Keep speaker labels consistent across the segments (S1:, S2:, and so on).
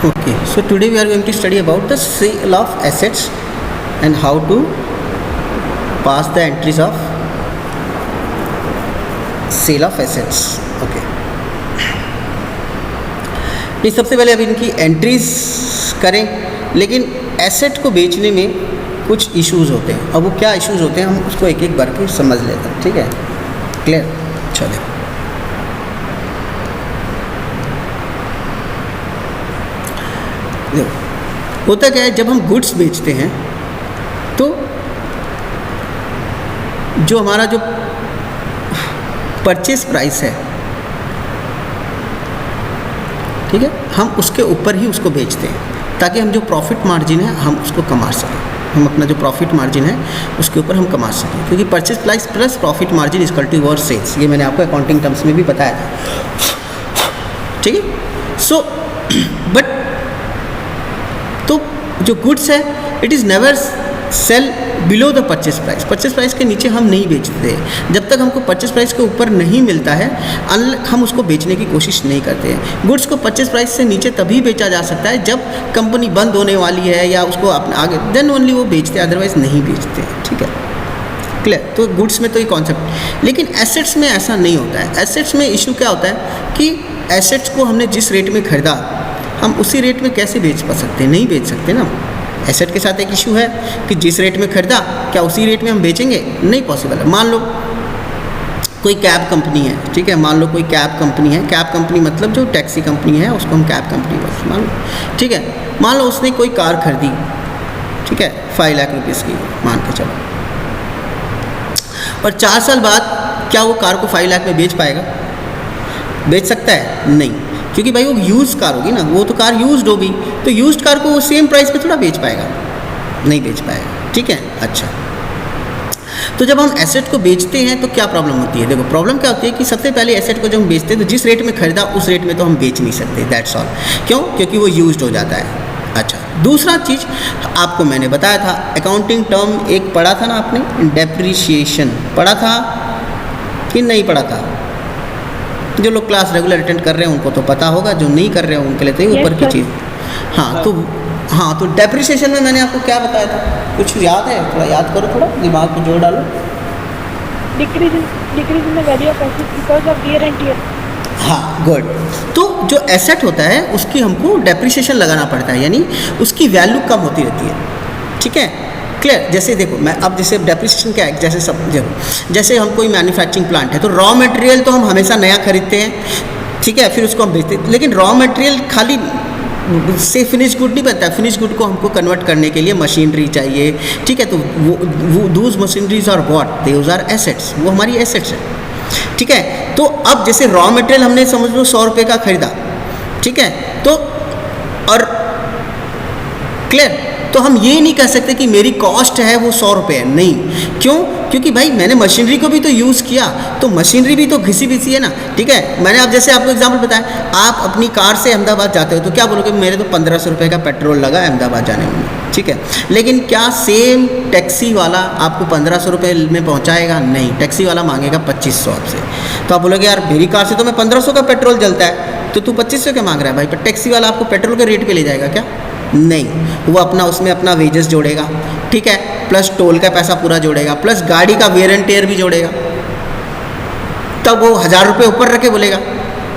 S1: Okay, so today we are going to study about the sale of assets and how to pass the entries of sale of assets. Okay. नहीं, सबसे पहले अब इनकी entries करें, लेकिन asset को बेचने में कुछ इश्यूज होते हैं। अब वो क्या इश्यूज होते हैं हम उसको एक एक बार के समझ लेते हैं, ठीक है? क्लियर? चलिए, देखो होता क्या है, जब हम गुड्स बेचते हैं तो जो हमारा जो परचेज प्राइस है, ठीक है, हम उसके ऊपर ही उसको बेचते हैं ताकि हम जो प्रॉफिट मार्जिन है हम उसको कमा सकें। हम अपना जो प्रॉफिट मार्जिन है उसके ऊपर हम कमा सकें, क्योंकि purchase price plus profit margin equal to your sales. ये मैंने आपको अकाउंटिंग टर्म्स में भी बताया था, ठीक है? सो बट तो जो गुड्स है it is never cell below the purchase price. Purchase price के नीचे हम नहीं बेचते। जब तक हमको परचेज प्राइस के ऊपर नहीं मिलता है हम उसको बेचने की कोशिश नहीं करते हैं। गुड्स को परचेज प्राइस से नीचे तभी बेचा जा सकता है जब कंपनी बंद होने वाली है या उसको अपने आगे, देन ओनली वो बेचते हैं, अदरवाइज नहीं बेचते हैं, ठीक है? क्लियर? तो गुड्स में तो ये कॉन्सेप्ट, लेकिन एसेट्स में ऐसा नहीं होता है। एसेट्स में इशू क्या होता है कि एसेट्स को हमने जिस रेट में खरीदा हम उसी रेट में कैसे बेच पा सकते हैं? नहीं बेच सकते ना। एसेट के साथ एक इशू है कि जिस रेट में खरीदा क्या उसी रेट में हम बेचेंगे? नहीं पॉसिबल है। मान लो कोई कैब कंपनी है, ठीक है? मान लो कोई कैब कंपनी है। कैब कंपनी मतलब जो टैक्सी कंपनी है उसको हम कैब कंपनी बोलते हैं, मान लो, ठीक है? मान लो उसने कोई कार खरीदी, ठीक है, 5 लाख रुपीज़ की, मान के चलो, और 4 साल बाद क्या वो कार को 5 लाख में बेच पाएगा? बेच सकता है? नहीं, क्योंकि भाई वो यूज़ कार होगी ना, वो तो कार यूज्ड होगी, तो यूज्ड कार को वो सेम प्राइस पे थोड़ा बेच पाएगा, नहीं बेच पाएगा, ठीक है? अच्छा, तो जब हम एसेट को बेचते हैं तो क्या प्रॉब्लम होती है? देखो प्रॉब्लम क्या होती है कि सबसे पहले एसेट को जब हम बेचते हैं तो जिस रेट में खरीदा उस रेट में तो हम बेच नहीं सकते, दैट्स ऑल। क्यों? क्योंकि वो यूज्ड हो जाता है। अच्छा, दूसरा चीज़ आपको मैंने बताया था, अकाउंटिंग टर्म एक पढ़ा था ना आपने, डेप्रिसिएशन पढ़ा था कि नहीं पढ़ा था? जो लोग क्लास रेगुलर अटेंड कर रहे हैं उनको तो पता होगा, जो नहीं कर रहे हैं उनके लिए तो ऊपर की चीज़। हाँ, तो डेप्रिसिएशन में मैंने आपको क्या बताया था? कुछ याद है? थोड़ा याद करो, थोड़ा दिमाग को जोड़ डालो।
S2: Decrease in the value of asset because of wear and tear.
S1: हाँ, गुड। तो जो एसेट होता है उसकी हमको डेप्रिसिएशन लगाना पड़ता है, यानी उसकी वैल्यू कम होती रहती है, ठीक है? क्लियर? जैसे देखो मैं अब जैसे डेप्रिसिएशन क्या है, जैसे सब जैसे हम कोई मैन्युफैक्चरिंग प्लांट है तो रॉ मटेरियल तो हम हमेशा नया खरीदते हैं, ठीक है, फिर उसको हम बेचते हैं, लेकिन रॉ मटेरियल खाली से फिनिश गुड नहीं बनता है। फिनिश गुड को हमको कन्वर्ट करने के लिए मशीनरी चाहिए, ठीक है? तो वो those machineries are what, those are assets, वो हमारी एसेट्स है, ठीक है? तो अब जैसे रॉ मटेरियल हमने समझ लो 100 रुपये का खरीदा, ठीक है? तो और क्लियर, तो हम ये नहीं कह सकते कि मेरी कॉस्ट है वो 100 रुपये है, नहीं। क्यों? क्योंकि भाई मैंने मशीनरी को भी तो यूज़ किया, तो मशीनरी भी तो घिसी पिसी है ना, ठीक है? मैंने अब जैसे आपको एग्जांपल बताया, आप अपनी कार से अहमदाबाद जाते हो तो क्या बोलोगे? मेरे तो 1500 रुपये का पेट्रोल लगा अहमदाबाद जाने में, ठीक है? लेकिन क्या सेम टैक्सी वाला आपको 1500 रुपये में पहुँचाएगा? नहीं, टैक्सी वाला मांगेगा 2500 आपसे। तो आप बोलोगे यार मेरी कार से तो मैं 1500 का पेट्रोल जलता है, तो तू 2500 का मांग रहा है भाई, पर टैक्सी वाला आपको पेट्रोल के रेट पर ले जाएगा क्या? नहीं, वो अपना उसमें अपना वेजेस जोड़ेगा, ठीक है, प्लस टोल का पैसा पूरा जोड़ेगा, प्लस गाड़ी का वेयर एंड टेयर भी जोड़ेगा, तब वो 1000 रुपये ऊपर रख के बोलेगा।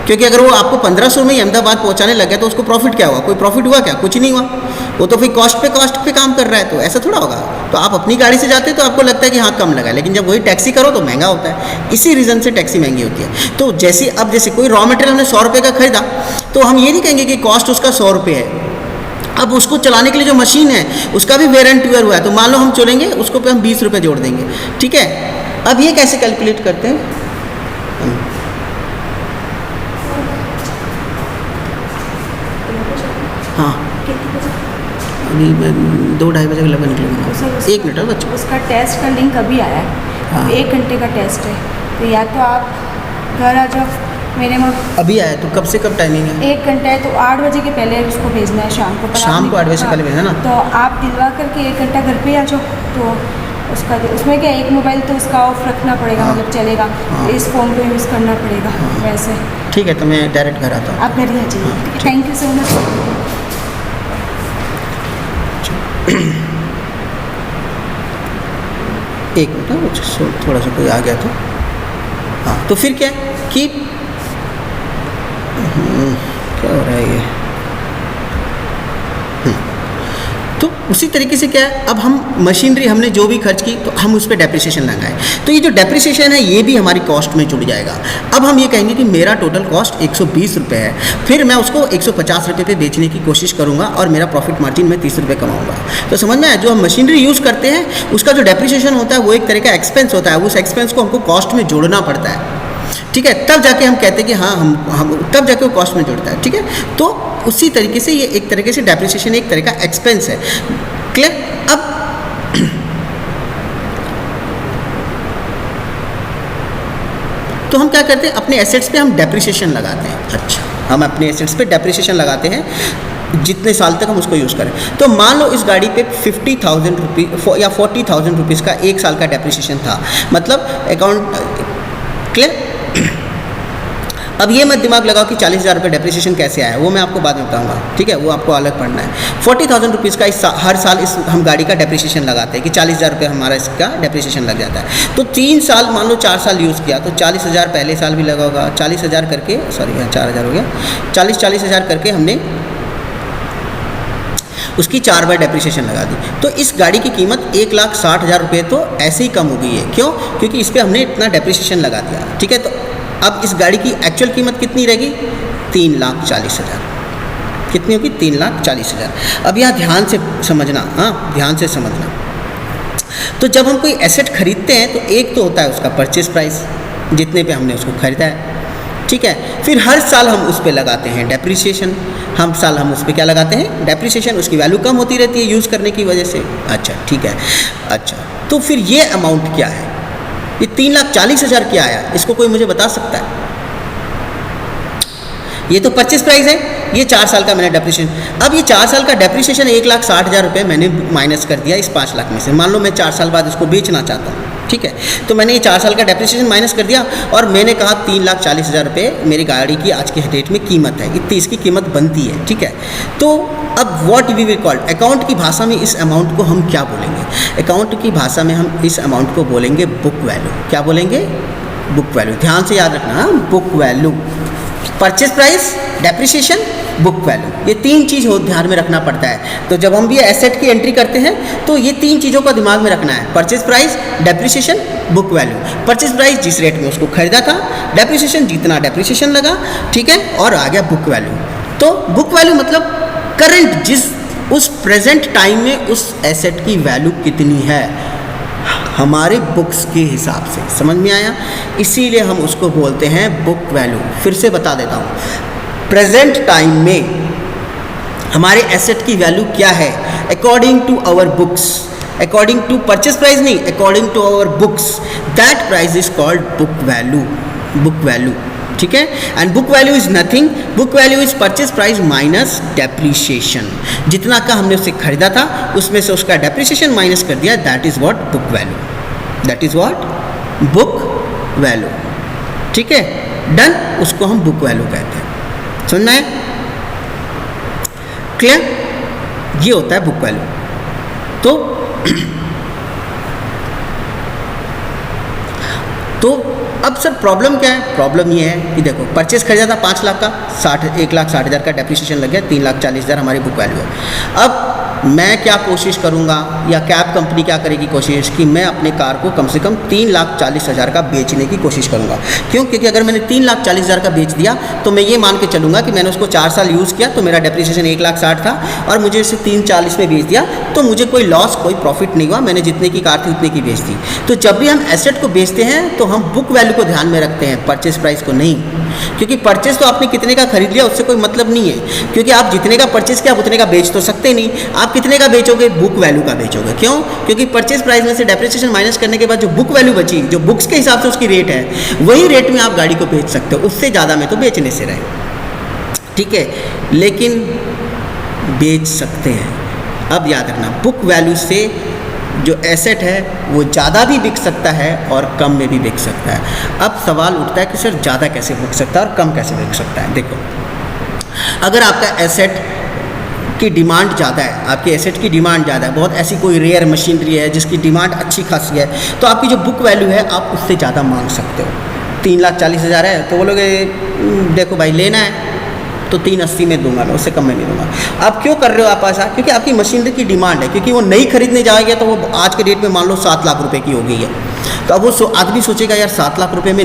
S1: क्योंकि अगर वो आपको 1500 में ही अहमदाबाद पहुंचाने लग गया तो उसको प्रॉफिट क्या हुआ? कोई प्रॉफिट हुआ क्या? कुछ नहीं हुआ। वो तो फिर कॉस्ट पे काम कर रहा है, तो ऐसा थोड़ा होगा। तो आप अपनी गाड़ी से जाते तो आपको लगता है कि हाँ कम लगा, लेकिन जब वही टैक्सी करो तो महंगा होता है। इसी रीज़न से टैक्सी महंगी होती है। तो जैसे कोई रॉ मटेरियल हमने 100 रुपये का खरीदा तो हम ये नहीं कहेंगे कि कॉस्ट उसका 100 रुपये है। अब उसको चलाने के लिए जो मशीन है उसका भी वेयर एंड टियर हुआ है, तो मान लो हम चलेंगे उसको पे हम 20 रुपये जोड़ देंगे, ठीक है? अब ये कैसे कैलकुलेट करते हैं? हाँ, अभी मैं 2-2:30 बजे के लगभग निकलूँगा। 1 मिनट बच्चों,
S2: उसका टेस्ट का लिंक अभी आया है।
S1: हाँ।
S2: 1 घंटे का टेस्ट है, तो या तो आप घर आ जाओ मेरे में।
S1: अभी आया तो कब से कब टाइमिंग है?
S2: 1 घंटा है, तो 8 बजे के पहले उसको भेजना है शाम को।
S1: शाम को 8 बजे से पहले भेजना ना?
S2: तो आप दिलवा करके 1 घंटा घर पे आ जाओ, तो उसमें क्या एक मोबाइल तो उसका ऑफ रखना पड़ेगा,
S1: हाँ।
S2: मतलब चलेगा,
S1: हाँ।
S2: इस फ़ोन को यूज़ करना पड़ेगा। वैसे
S1: ठीक है, तो मैं डायरेक्ट घर आता हूँ।
S2: आप घर ही आ जाइए। Thank you so much.
S1: एक मिनट, थोड़ा सा कोई आ गया तो हाँ, तो फिर क्या कि क्या हो रहा है ये, तो उसी तरीके से क्या है, अब हम मशीनरी हमने जो भी खर्च की तो हम उस पर डेप्रिसिएशन लगाए, तो ये जो डेप्रिसिएशन है ये भी हमारी कॉस्ट में जुड़ जाएगा। अब हम ये कहेंगे कि मेरा टोटल कॉस्ट 120 रुपये है, फिर मैं उसको 150 रुपये पे बेचने की कोशिश करूंगा और मेरा प्रॉफिट मार्जिन में 30 रुपये कमाऊंगा। तो समझ में आया, जो हम मशीनरी यूज़ करते हैं उसका जो डेप्रिसिएशन होता है वो एक तरह का एक्सपेंस होता है, उस एक्सपेंस को हमको कॉस्ट में जोड़ना पड़ता है, ठीक है, तब जाके हम कहते हैं कि हाँ हम तब जाके वो कॉस्ट में जुड़ता है, ठीक है। तो उसी तरीके से ये एक तरीके से डेप्रिसिएशन एक तरह का एक्सपेंस है, क्लियर। अब तो हम क्या करते हैं, अपने एसेट्स पे हम डेप्रिसिएशन लगाते हैं। अच्छा, हम अपने एसेट्स पे डेप्रिसिएशन लगाते हैं जितने साल तक हम उसको यूज़ करें। तो मान लो इस गाड़ी पे 50,000 रुपीज़ या 40,000 रुपीज़ का एक साल का डेप्रिसिएशन था, मतलब अकाउंट, क्लियर। अब ये मत दिमाग लगाओ कि 40,000 रुपये डेप्रिसिएशन कैसे आया, वो मैं आपको बाद में बताऊंगा, ठीक है, वो आपको अलग पढ़ना है। 40,000 रुपीज़ का हर साल इस हम गाड़ी का डेप्रिसिएशन लगाते हैं कि 40,000 रुपये हमारा इसका डेप्रिसिएशन लग जाता है। तो 3 साल, मान लो 4 साल यूज़ किया तो 40,000 पहले साल भी लगा होगा, 40,000 करके, सॉरी 4,000 हो गया, 40,000 करके हमने उसकी 4 बार डेप्रिसिएशन लगा दी। तो इस गाड़ी की कीमत 1,60,000 रुपये तो ऐसे ही कम हो गई है। क्यों? क्योंकि इस पर हमने इतना डेप्रिसिएशन लगा दिया, ठीक है। तो अब इस गाड़ी की एक्चुअल कीमत कितनी रहेगी? 3,40,000। कितनी होगी? 3,40,000। अब यहाँ ध्यान से समझना, हाँ ध्यान से समझना। तो जब हम कोई एसेट खरीदते हैं तो एक तो होता है उसका परचेज प्राइस, जितने पे हमने उसको खरीदा है, ठीक है। फिर हर साल हम उस पर लगाते हैं डेप्रिसिएशन, हम उस पर क्या लगाते हैं? डेप्रिसिएशन। उसकी वैल्यू कम होती रहती है यूज़ करने की वजह से। अच्छा, ठीक है। अच्छा, तो फिर ये अमाउंट क्या है? ये 3,40,000 क्या आया? इसको कोई मुझे बता सकता है? ये तो परचेज प्राइस है, ये 4 साल का मैंने डेप्रिसिएशन। अब ये 4 साल का डेप्रिसिएशन 1,60,000 रुपये मैंने माइनस कर दिया इस 5 लाख में से। मान लो मैं 4 साल बाद इसको बेचना चाहता हूँ, ठीक है, तो मैंने ये 4 साल का डेप्रिसिएशन माइनस कर दिया और मैंने कहा 3,40,000 रुपये मेरी गाड़ी की आज के डेट में कीमत है, इतनी इसकी कीमत बनती है, ठीक है। तो अब what we will call, account की भाषा में इस अमाउंट को हम क्या बोलेंगे? अकाउंट की भाषा में हम इस अमाउंट को बोलेंगे बुक वैल्यू। क्या बोलेंगे? Book value. ध्यान से याद रखना, book value, purchase price, depreciation, book value, ये 3 चीज़ हो ध्यान में रखना पड़ता है। तो जब हम भी एसेट की एंट्री करते हैं तो ये 3 चीज़ों का दिमाग में रखना है, purchase price, depreciation, book value. Purchase price जिस रेट में उसको खरीदा था, डेप्रिसिएशन जितना डेप्रिसिएशन लगा, ठीक है, और आ गया बुक वैल्यू। तो बुक वैल्यू मतलब करंट, उस प्रेजेंट टाइम में उस एसेट की वैल्यू कितनी है हमारे बुक्स के हिसाब से। समझ में आया? इसीलिए हम उसको बोलते हैं बुक वैल्यू। फिर से बता देता हूँ, प्रेजेंट टाइम में हमारे एसेट की वैल्यू क्या है according to our books, according to purchase price नहीं, according to our books, that price is called book value, book value, ठीक है। And book value is nothing, book value is purchase price minus depreciation. जितना का हमने उससे खरीदा था उसमें से उसका डेप्रिसिएशन माइनस कर दिया, that is what book value, that is what book value, ठीक है। डन, उसको हम बुक वैल्यू कहते हैं। सुनना है? क्लियर? ये होता है बुक वैल्यू। तो अब सर प्रॉब्लम क्या है? प्रॉब्लम ये है कि देखो परचेज खरीदा था 5 लाख का, 1,60,000 का डेप्रिसिएशन लग गया, 3,40,000 हमारी बुक वैल्यू है। अब मैं क्या कोशिश करूँगा या कैब कंपनी क्या करेगी कोशिश कि मैं अपने कार को कम से कम 3,40,000 का बेचने की कोशिश करूँगा। क्यों? क्योंकि अगर मैंने 3,40,000 का बेच दिया तो मैं ये मान के चलूँगा कि मैंने उसको 4 साल यूज़ किया तो मेरा डेप्रिसिएशन 1,60,000 था और मुझे इसे 3,40,000 में बेच दिया तो मुझे कोई लॉस, कोई प्रॉफिट नहीं हुआ, मैंने जितने की कार थी उतने की बेच दी। तो जब भी हम एसेट को बेचते हैं तो हम बुक वैल्यू को ध्यान में रखते हैं, परचेज प्राइस को नहीं। क्योंकि परचेज तो आपने कितने का खरीद लिया उससे कोई मतलब नहीं है, क्योंकि आप जितने का परचेज किया आप उतने का बेच तो सकते नहीं। आप कितने का बेचोगे? बुक वैल्यू का बेचोगे। क्यों? क्योंकि परचेज प्राइस में से डेप्रिसिएशन माइनस करने के बाद जो बुक वैल्यू बची, जो बुक्स के हिसाब से उसकी रेट है, वही रेट में आप गाड़ी को बेच सकते हो, उससे ज़्यादा में तो बेचने से रहे, ठीक है, लेकिन बेच सकते हैं। अब याद रखना, बुक वैल्यू से जो एसेट है वो ज़्यादा भी बिक सकता है और कम में भी बिक सकता है। अब सवाल उठता है कि सर ज़्यादा कैसे बिक सकता है और कम कैसे बिक सकता है? देखो, अगर आपका एसेट की डिमांड ज़्यादा है, आपके एसेट की डिमांड ज़्यादा है, बहुत ऐसी कोई रेयर मशीनरी है जिसकी डिमांड अच्छी खासी है, तो आपकी जो बुक वैल्यू है आप उससे ज़्यादा मांग सकते हो। 3,40,000 है तो बोलोगे देखो भाई लेना है तो 380 में दूंगा मैं, उससे कम में नहीं दूंगा। आप क्यों कर रहे हो आप ऐसा? क्योंकि आपकी मशीनरी की डिमांड है, क्योंकि वो नई खरीदने जाएगा तो वो आज के डेट में मान लो 7 लाख रुपए की हो गई है, तो अब वो आदमी सोचेगा यार 7 लाख रुपए में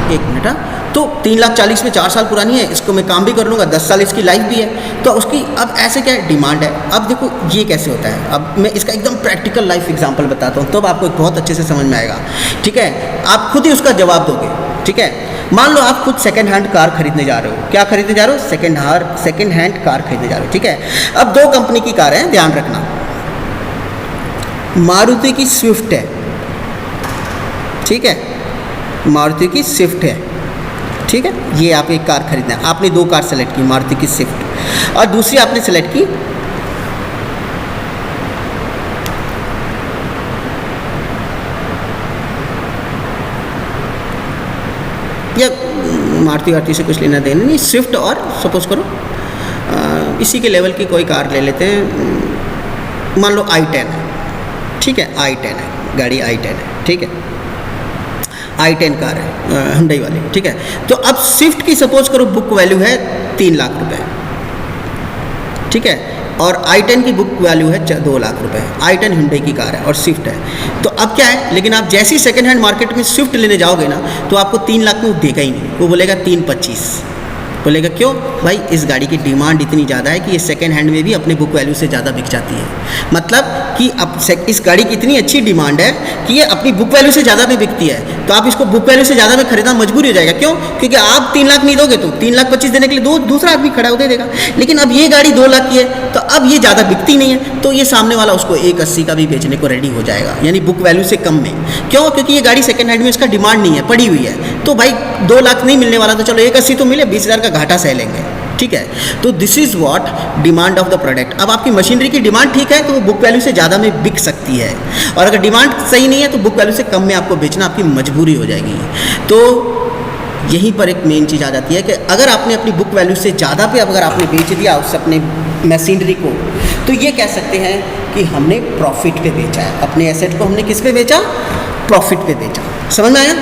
S1: एक मिनट, तो 3,40,000 में 4 साल पुरानी है, इसको मैं काम भी कर लूँगा, 10 साल इसकी लाइफ भी है, तो उसकी अब ऐसे क्या है डिमांड है। अब देखो ये कैसे होता है, अब मैं इसका एकदम प्रैक्टिकल लाइफ एग्जांपल बताता हूँ, तब आपको बहुत अच्छे से समझ में आएगा। ठीक है, आप खुद ही उसका जवाब दोगे। ठीक है, मान लो आप खुद सेकंड हैंड कार खरीदने जा रहे हो। क्या खरीदने जा रहे हो? सेकंड हैंड कार खरीदने जा रहे हो। ठीक है, अब 2 कंपनी की कार है, ध्यान रखना। मारुति की स्विफ्ट है, ठीक है, मारुति की स्विफ्ट है, ठीक है, ये आप एक कार खरीदना है। आपने 2 कार सेलेक्ट की, मारुति की स्विफ्ट, और दूसरी आपने सेलेक्ट की या मारुति से कुछ लेना देना नहीं, स्विफ्ट और सपोज करो इसी के लेवल की कोई कार ले लेते हैं, मान लो i10 है, ठीक है, i10 है, गाड़ी i10 है, ठीक है, i10 कार है हुंडई वाली, ठीक है। तो अब स्विफ्ट की सपोज करो बुक वैल्यू है 3 लाख रुपए, ठीक है, और i10 की बुक वैल्यू है 2 लाख रुपए। i10 हुंडई की कार है और स्विफ्ट है, तो अब क्या है, लेकिन आप जैसे ही सेकंड हैंड मार्केट में स्विफ्ट लेने जाओगे ना, तो आपको 3 लाख में वो देगा ही नहीं, वो बोलेगा 3,25,000 बोलेगा। क्यों भाई? इस गाड़ी की डिमांड इतनी ज़्यादा है कि ये सेकंड हैंड में भी अपने बुक वैल्यू से ज़्यादा बिक जाती है। मतलब कि अब इस गाड़ी की इतनी अच्छी डिमांड है कि ये अपनी बुक वैल्यू से ज़्यादा में बिकती है, तो आप इसको बुक वैल्यू से ज़्यादा में खरीदना मजबूरी हो जाएगा। क्यों? क्योंकि आप 3 लाख नहीं दोगे तो 3,25,000 देने के लिए दूसरा आदमी खड़ा हो दे देगा, लेकिन अब ये गाड़ी 2 लाख की है, तो अब ये ज़्यादा बिकती नहीं है, तो ये सामने वाला उसको 1,80,000 का भी बेचने को रेडी हो जाएगा, यानी बुक वैल्यू से कम में। क्यों? क्योंकि ये गाड़ी सेकंड हैंड में इसका डिमांड नहीं है, पड़ी हुई है, तो भाई 2 लाख नहीं मिलने वाला, तो चलो 1,80,000 तो मिले, 20,000 का घाटा सह लेंगे। ठीक है, तो this is what demand of the product. अब आपकी मशीनरी की डिमांड ठीक है तो वो बुक वैल्यू से ज़्यादा में बिक सकती है, और अगर डिमांड सही नहीं है तो बुक वैल्यू से कम में आपको बेचना आपकी मजबूरी हो जाएगी। तो यहीं पर एक मेन चीज़ आ जाती है कि अगर आपने अपनी बुक वैल्यू से ज़्यादा पे अगर आपने बेच दिया उस अपने मशीनरी को, तो ये कह सकते हैं कि हमने प्रॉफिट पे बेचा है। अपने एसेट को हमने किस पे बेचा? प्रॉफिट पे बेचा। समझ में आया?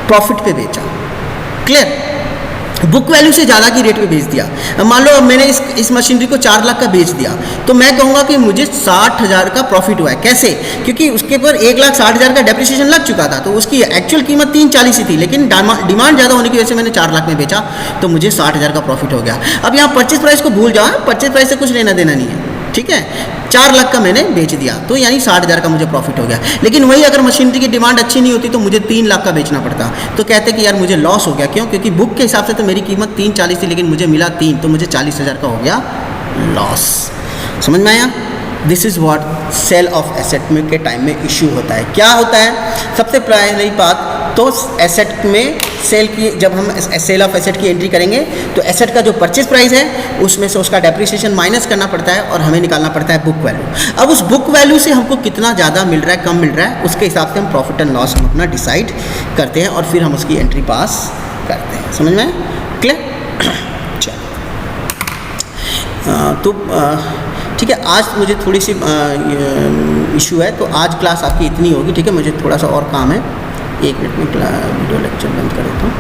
S1: प्रॉफिट पे बेचा। क्लियर? बुक वैल्यू से ज़्यादा की रेट पे बेच दिया। अब मान लो अब मैंने इस मशीनरी को 4 लाख का बेच दिया, तो मैं कहूँगा कि मुझे 60,000 का प्रॉफिट हुआ है। कैसे? क्योंकि उसके पर 1,60,000 का डेप्रिसिएशन लग चुका था, तो उसकी एक्चुअल कीमत 340 ही थी, लेकिन डिमांड ज़्यादा होने की वजह से मैंने 4 लाख में बेचा, तो मुझे 60,000 का प्रॉफिट हो गया। अब यहाँ परचेज प्राइस को भूल जाओ, परचेज प्राइस से कुछ लेना देना नहीं है, ठीक है। 4 लाख का मैंने बेच दिया, तो यानी 60,000 का मुझे प्रॉफिट हो गया। लेकिन वही अगर मशीनरी की डिमांड अच्छी नहीं होती तो मुझे 3 लाख का बेचना पड़ता, तो कहते कि यार मुझे लॉस हो गया। क्यों? क्योंकि बुक के हिसाब से तो मेरी कीमत 340 थी, लेकिन मुझे मिला 3, तो मुझे 40,000 का हो गया लॉस। समझ में आया? This is what sale of asset में के टाइम में इश्यू होता है। क्या होता है? सबसे पहली बात तो एसेट में सेल की, जब हम सेल ऑफ एसेट की एंट्री करेंगे तो एसेट का जो परचेज प्राइस है उसमें से उसका डेप्रिसिएशन माइनस करना पड़ता है और हमें निकालना पड़ता है बुक वैल्यू। अब उस बुक वैल्यू से हमको कितना ज़्यादा मिल रहा है, कम मिल रहा है, उसके हिसाब से हम प्रॉफिट एंड लॉस हम अपना डिसाइड करते हैं और फिर हम उसकी एंट्री पास करते हैं। समझ में? क्लियर? तो ठीक है, आज मुझे थोड़ी सी इशू है, तो आज क्लास आपकी इतनी होगी। ठीक है, मुझे थोड़ा सा और काम है, 1 मिनट में वीडियो लेक्चर बंद कर देता हूँ।